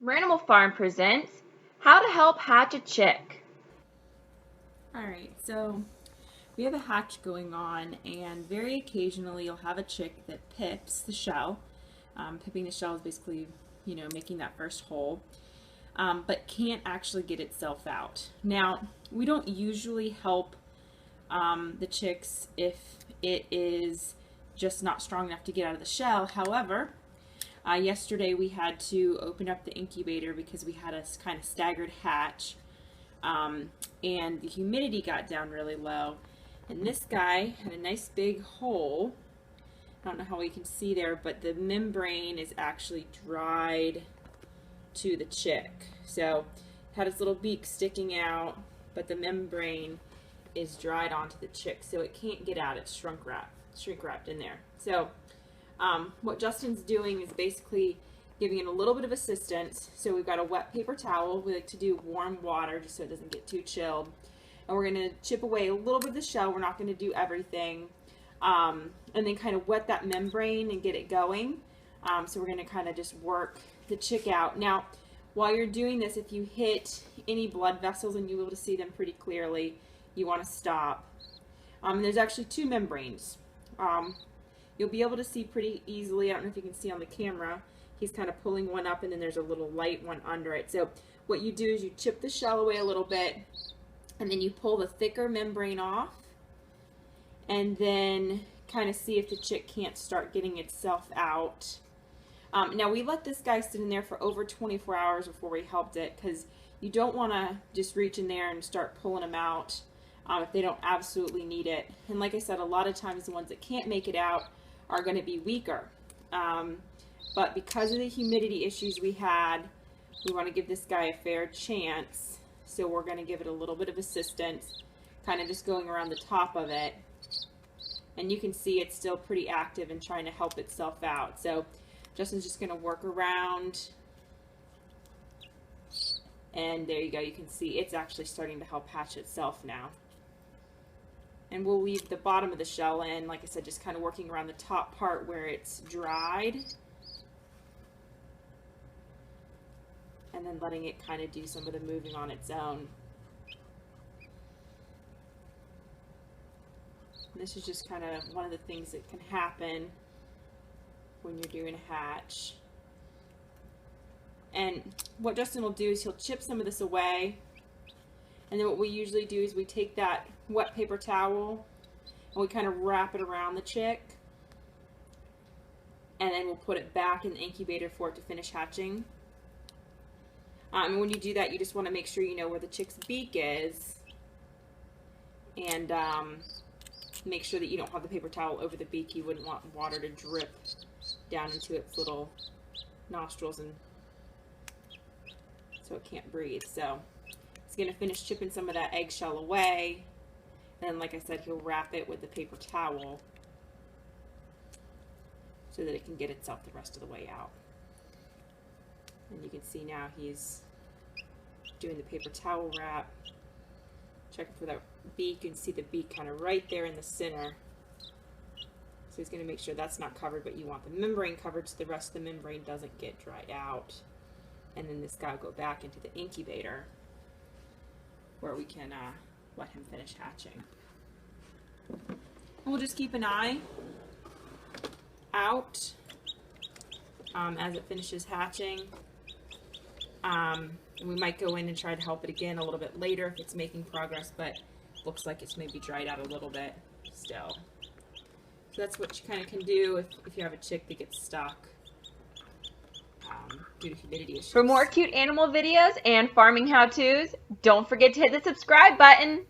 MrAnimal Farm presents How to Help Hatch a Chick. Alright, so we have a hatch going on, and very occasionally you'll have a chick that pips the shell. Pipping the shell is basically, making that first hole, but can't actually get itself out. Now, we don't usually help the chicks if it is just not strong enough to get out of the shell. However, yesterday we had to open up the incubator because we had a kind of staggered hatch, and the humidity got down really low, and this guy had a nice big hole. I don't know how you can see there, but the membrane is actually dried to the chick. So it had its little beak sticking out, but the membrane is dried onto the chick, so it can't get out. It's shrink wrapped in there. So what Justin's doing is basically giving it a little bit of assistance. So we've got a wet paper towel. We like to do warm water just so it doesn't get too chilled. And we're going to chip away a little bit of the shell. We're not going to do everything. And then kind of wet that membrane and get it going. So we're going to kind of just work the chick out. Now, while you're doing this, if you hit any blood vessels and you're able to see them pretty clearly, you want to stop. There's actually two membranes. You'll be able to see pretty easily. I don't know if you can see on the camera. He's kind of pulling one up, and then there's a little light one under it. So what you do is you chip the shell away a little bit, and then you pull the thicker membrane off, and then kind of see if the chick can't start getting itself out. Now we let this guy sit in there for over 24 hours before we helped it, because you don't want to just reach in there and start pulling them out if they don't absolutely need it. And like I said, a lot of times the ones that can't make it out are going to be weaker. But because of the humidity issues we had, we want to give this guy a fair chance. So we're going to give it a little bit of assistance, kind of just going around the top of it. And you can see it's still pretty active and trying to help itself out. So Justin's just going to work around. And there you go. You can see it's actually starting to help hatch itself now. And we'll leave the bottom of the shell in, like I said, just kind of working around the top part where it's dried. And then letting it kind of do some of the moving on its own. And this is just kind of one of the things that can happen when you're doing a hatch. And what Justin will do is he'll chip some of this away. And then what we usually do is we take that wet paper towel and we kind of wrap it around the chick. And then we'll put it back in the incubator for it to finish hatching. And when you do that, you just want to make sure you know where the chick's beak is. And make sure that you don't have the paper towel over the beak. You wouldn't want water to drip down into its little nostrils, and so it can't breathe. So he's going to finish chipping some of that eggshell away. And then, like I said, he'll wrap it with the paper towel so that it can get itself the rest of the way out. And you can see now he's doing the paper towel wrap, checking for that beak, and see the beak kind of right there in the center. So he's going to make sure that's not covered, but you want the membrane covered so the rest of the membrane doesn't get dried out. And then this guy will go back into the incubator where we can let him finish hatching. And we'll just keep an eye out as it finishes hatching. And we might go in and try to help it again a little bit later if it's making progress, but looks like it's maybe dried out a little bit still. So that's what you kind of can do if you have a chick that gets stuck due to humidity issues. For more cute animal videos and farming how-tos, don't forget to hit the subscribe button.